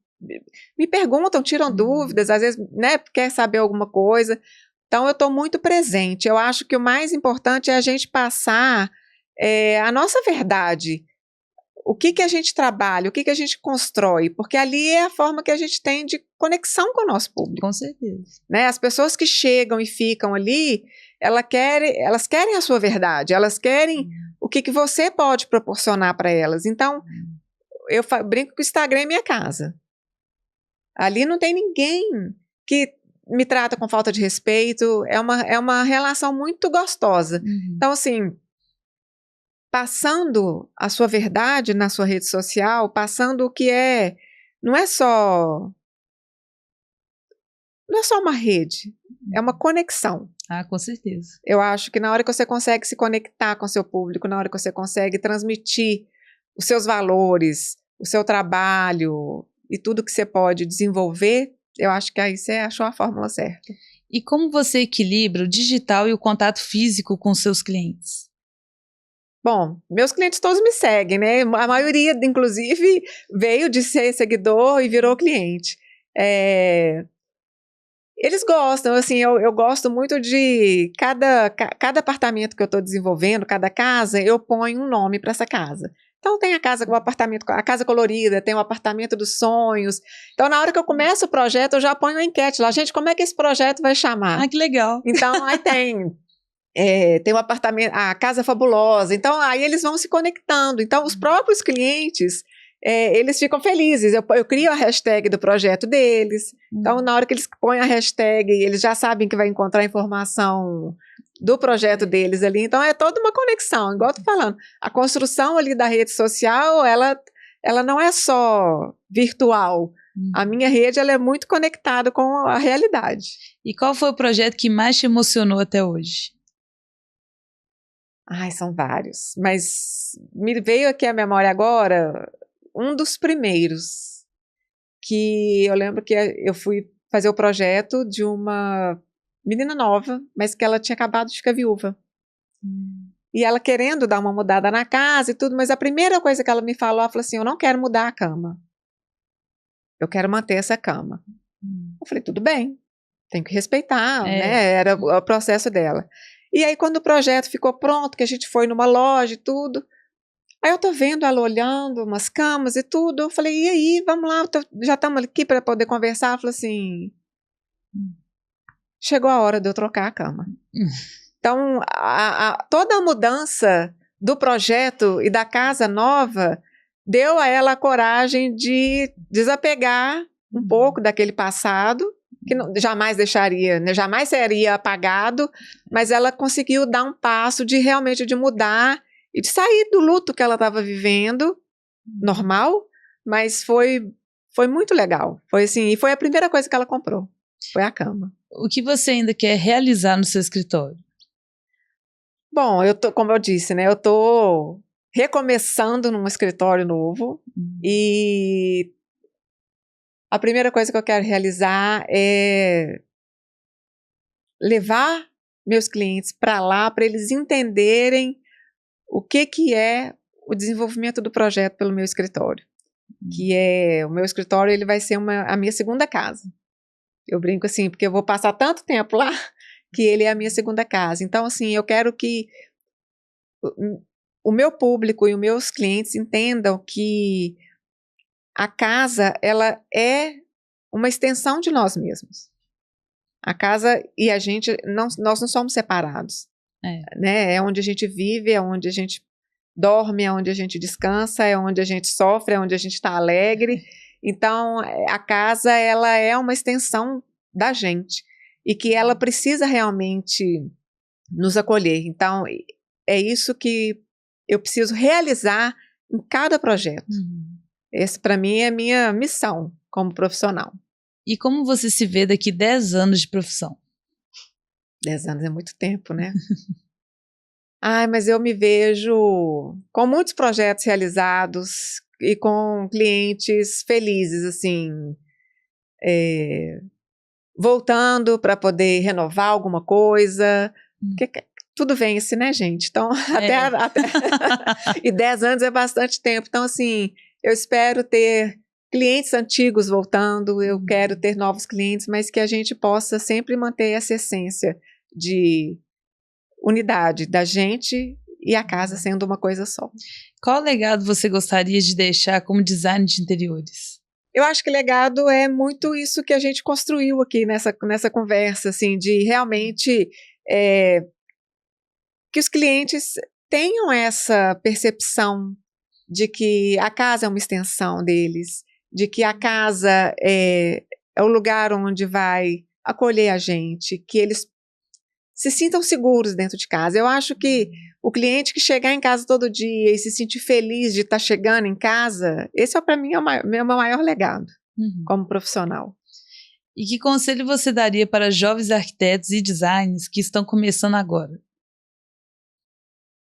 perguntam, tiram dúvidas, às vezes, né, quer saber alguma coisa, então eu estou muito presente. Eu acho que o mais importante é a gente passar a nossa verdade, o que a gente trabalha, o que a gente constrói, porque ali é a forma que a gente tem de conexão com o nosso público. Com certeza. Né? As pessoas que chegam e ficam ali, elas querem a sua verdade, elas querem o que você pode proporcionar para elas. Então, eu brinco que o Instagram é minha casa. Ali não tem ninguém que me trata com falta de respeito, é uma relação muito gostosa. Então, assim, passando a sua verdade na sua rede social, passando o que não é só uma rede, é uma conexão. Ah, com certeza. Eu acho que na hora que você consegue se conectar com o seu público, na hora que você consegue transmitir os seus valores, o seu trabalho e tudo que você pode desenvolver, eu acho que aí você achou a fórmula certa. E como você equilibra o digital e o contato físico com seus clientes? Bom, meus clientes todos me seguem, né? A maioria, inclusive, veio de ser seguidor e virou cliente. Eles gostam, assim, eu gosto muito de cada apartamento que eu estou desenvolvendo, cada casa, eu ponho um nome para essa casa. Então tem a casa com o apartamento, a casa colorida, tem o apartamento dos sonhos. Então na hora que eu começo o projeto, eu já ponho uma enquete lá, gente, como é que esse projeto vai chamar? Ah, que legal. Então aí tem um apartamento, a casa fabulosa. Então aí eles vão se conectando. Então os próprios clientes eles ficam felizes. Eu crio a hashtag do projeto deles. Então, na hora que eles põem a hashtag, eles já sabem que vai encontrar informação do projeto deles ali. Então, é toda uma conexão. Igual eu tô falando, a construção ali da rede social, ela não é só virtual. A minha rede, ela é muito conectada com a realidade. E qual foi o projeto que mais te emocionou até hoje? Ai, são vários. Mas me veio aqui à memória agora um dos primeiros, que eu lembro que eu fui fazer o projeto de uma menina nova, mas que ela tinha acabado de ficar viúva. E ela querendo dar uma mudada na casa e tudo, mas a primeira coisa que ela me falou, ela falou assim, eu não quero mudar a cama. Eu quero manter essa cama. Eu falei, tudo bem, tem que respeitar, né? Era o processo dela. E aí, quando o projeto ficou pronto, que a gente foi numa loja e tudo, aí eu tô vendo ela olhando umas camas e tudo, eu falei, e aí, vamos lá, já estamos aqui para poder conversar. Ela falou assim, chegou a hora de eu trocar a cama. Então, toda a mudança do projeto e da casa nova deu a ela a coragem de desapegar um pouco daquele passado, que jamais deixaria, né, jamais seria apagado, mas ela conseguiu dar um passo de realmente de mudar e de sair do luto que ela estava vivendo, normal, mas foi muito legal. Foi assim, e foi a primeira coisa que ela comprou, foi a cama. O que você ainda quer realizar no seu escritório? Bom, como eu disse, né, eu tô recomeçando num escritório novo e a primeira coisa que eu quero realizar é levar meus clientes para lá, para eles entenderem o que é o desenvolvimento do projeto pelo meu escritório. Que o meu escritório, ele vai ser a minha segunda casa. Eu brinco assim, porque eu vou passar tanto tempo lá, que ele é a minha segunda casa. Então, assim, eu quero que o meu público e os meus clientes entendam que a casa, ela é uma extensão de nós mesmos. A casa e a gente, nós não somos separados. Né? É onde a gente vive, é onde a gente dorme, é onde a gente descansa, é onde a gente sofre, é onde a gente está alegre. Então, a casa, ela é uma extensão da gente e que ela precisa realmente nos acolher. Então, é isso que eu preciso realizar em cada projeto. Esse, para mim, é a minha missão como profissional. E como você se vê daqui 10 anos de profissão? 10 anos é muito tempo, né? Ai, mas eu me vejo com muitos projetos realizados e com clientes felizes, assim, voltando para poder renovar alguma coisa, porque tudo vence, né, gente? Então, e 10 anos é bastante tempo. Então, assim, eu espero ter clientes antigos voltando, eu quero ter novos clientes, mas que a gente possa sempre manter essa essência de unidade da gente e a casa sendo uma coisa só. Qual legado você gostaria de deixar como design de interiores? Eu acho que legado é muito isso que a gente construiu aqui nessa conversa, assim, de realmente que os clientes tenham essa percepção de que a casa é uma extensão deles, de que a casa é o lugar onde vai acolher a gente, que eles se sintam seguros dentro de casa. Eu acho que o cliente que chegar em casa todo dia e se sentir feliz de estar chegando em casa, esse para mim é o meu maior legado como profissional. E que conselho você daria para jovens arquitetos e designers que estão começando agora?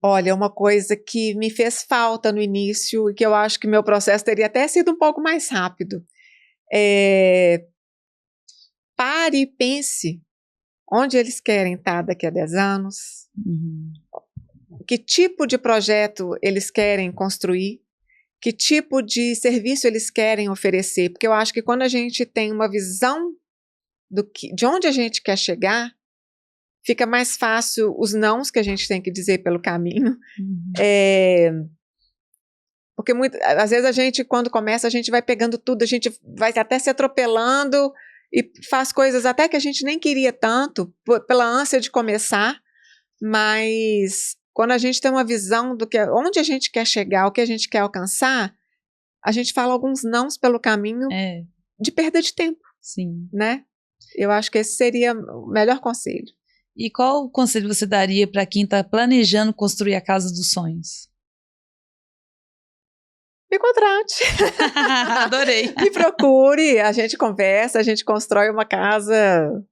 Olha, uma coisa que me fez falta no início e que eu acho que meu processo teria até sido um pouco mais rápido. Pare e pense onde eles querem estar daqui a 10 anos, que tipo de projeto eles querem construir, que tipo de serviço eles querem oferecer, porque eu acho que quando a gente tem uma visão de onde a gente quer chegar, fica mais fácil os nãos que a gente tem que dizer pelo caminho. Porque às vezes a gente, quando começa, a gente vai pegando tudo, a gente vai até se atropelando e faz coisas até que a gente nem queria tanto, pela ânsia de começar, mas quando a gente tem uma visão onde a gente quer chegar, o que a gente quer alcançar, a gente fala alguns nãos pelo caminho de perda de tempo. Sim. Né? Eu acho que esse seria o melhor conselho. E qual conselho você daria para quem está planejando construir a casa dos sonhos? Me contrate. Adorei. Me procure, a gente conversa, a gente constrói uma casa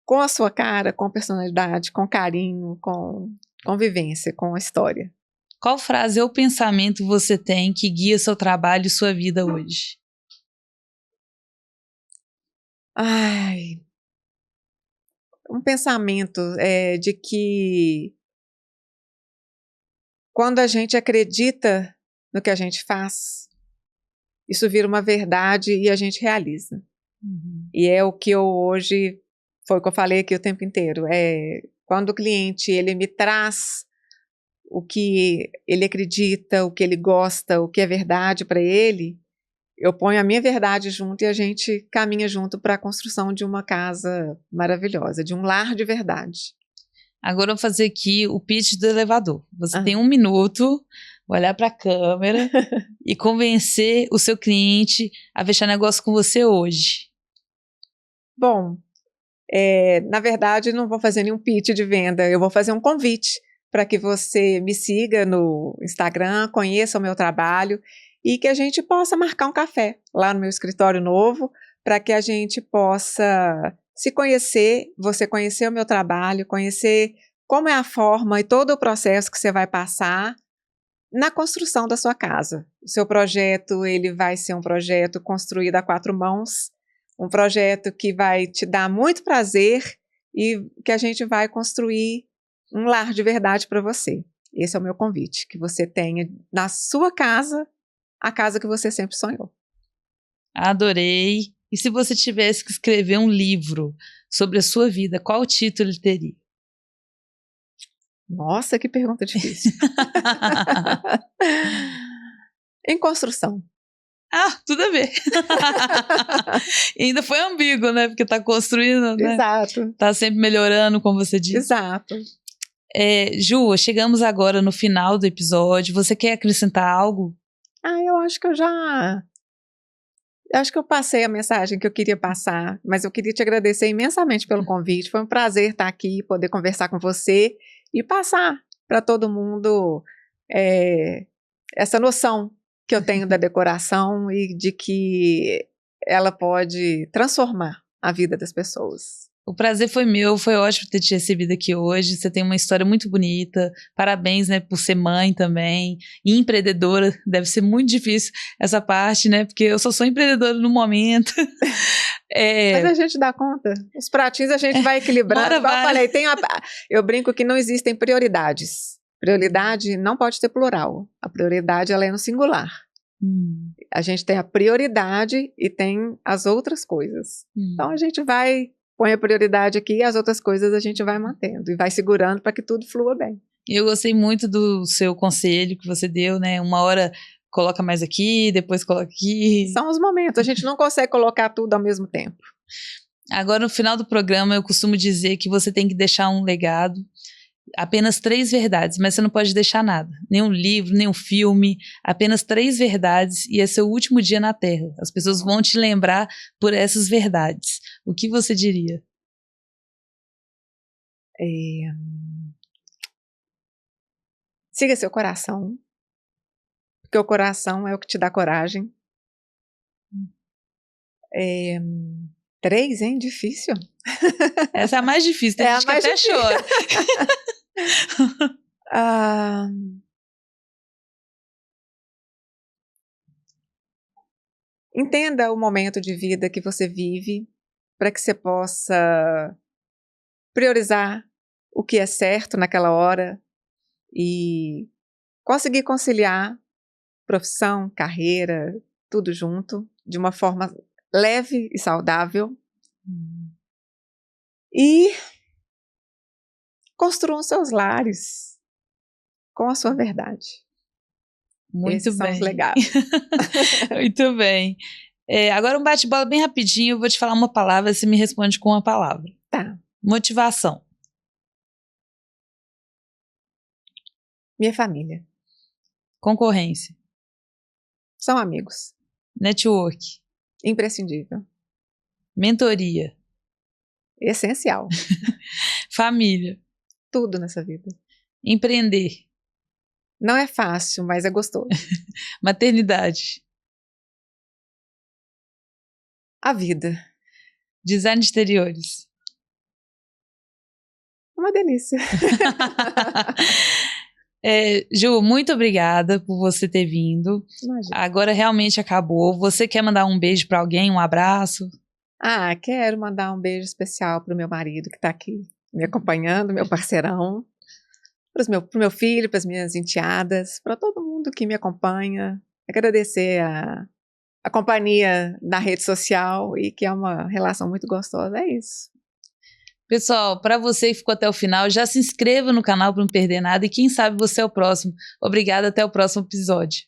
com a sua cara, com personalidade, com carinho, com convivência, com a história. Qual frase ou pensamento você tem que guia seu trabalho e sua vida hoje? Um pensamento de que quando a gente acredita no que a gente faz, isso vira uma verdade e a gente realiza. E é o que eu hoje, foi o que eu falei aqui o tempo inteiro, quando o cliente ele me traz o que ele acredita, o que ele gosta, o que é verdade para ele, eu ponho a minha verdade junto e a gente caminha junto para a construção de uma casa maravilhosa, de um lar de verdade. Agora eu vou fazer aqui o pitch do elevador. Você tem 1 minuto, olhar para a câmera e convencer o seu cliente a fechar negócio com você hoje. Bom, na verdade não vou fazer nenhum pitch de venda, eu vou fazer um convite para que você me siga no Instagram, conheça o meu trabalho e que a gente possa marcar um café lá no meu escritório novo, para que a gente possa se conhecer, você conhecer o meu trabalho, conhecer como é a forma e todo o processo que você vai passar na construção da sua casa. O seu projeto, ele vai ser um projeto construído a 4 mãos, um projeto que vai te dar muito prazer e que a gente vai construir um lar de verdade para você. Esse é o meu convite, que você tenha na sua casa a casa que você sempre sonhou. Adorei. E se você tivesse que escrever um livro sobre a sua vida, qual título ele teria? Nossa, que pergunta difícil. Em construção. Tudo a ver. Ainda foi ambíguo, né? Porque tá construindo, né? Exato. Tá sempre melhorando, como você disse. Exato. Ju, chegamos agora no final do episódio. Você quer acrescentar algo? Eu acho que eu passei a mensagem que eu queria passar, mas eu queria te agradecer imensamente pelo convite. Foi um prazer estar aqui, poder conversar com você e passar para todo mundo essa noção que eu tenho da decoração e de que ela pode transformar a vida das pessoas. O prazer foi meu, foi ótimo ter te recebido aqui hoje. Você tem uma história muito bonita. Parabéns, né, por ser mãe também. E empreendedora, deve ser muito difícil essa parte, né? Porque eu só sou empreendedora no momento. Mas a gente dá conta. Os pratinhos a gente vai equilibrando. Igual eu falei, eu brinco que não existem prioridades. Prioridade não pode ter plural. A prioridade ela é no singular. A gente tem a prioridade e tem as outras coisas. Então a gente põe a prioridade aqui e as outras coisas a gente vai mantendo e vai segurando para que tudo flua bem. Eu gostei muito do seu conselho que você deu, né? Uma hora coloca mais aqui, depois coloca aqui. São os momentos, a gente não consegue colocar tudo ao mesmo tempo. Agora, no final do programa, eu costumo dizer que você tem que deixar um legado, apenas 3 verdades, mas você não pode deixar nada. Nenhum livro, nenhum filme, apenas 3 verdades e é seu último dia na Terra. As pessoas vão te lembrar por essas verdades. O que você diria? Siga seu coração, porque o coração é o que te dá coragem. 3, hein? Difícil. Essa é a mais difícil, tem gente que até chora. Entenda o momento de vida que você vive para que você possa priorizar o que é certo naquela hora e conseguir conciliar profissão, carreira, tudo junto, de uma forma leve e saudável. E construam seus lares com a sua verdade. Muito Esses bem. são os legados. Muito bem. Agora um bate-bola bem rapidinho, eu vou te falar uma palavra, você me responde com uma palavra. Tá. Motivação. Minha família. Concorrência. São amigos. Network. Imprescindível. Mentoria. Essencial. Família. Tudo nessa vida. Empreender. Não é fácil, mas é gostoso. Maternidade. A vida. Design de exteriores. Uma delícia. Ju, muito obrigada por você ter vindo. Imagina. Agora realmente acabou. Você quer mandar um beijo para alguém, um abraço? Quero mandar um beijo especial pro meu marido que está aqui me acompanhando, meu parceirão, pro meu filho, para as minhas enteadas, para todo mundo que me acompanha. Agradecer a companhia na rede social e que é uma relação muito gostosa. É isso. Pessoal, para você que ficou até o final, já se inscreva no canal para não perder nada e quem sabe você é o próximo. Obrigada, até o próximo episódio.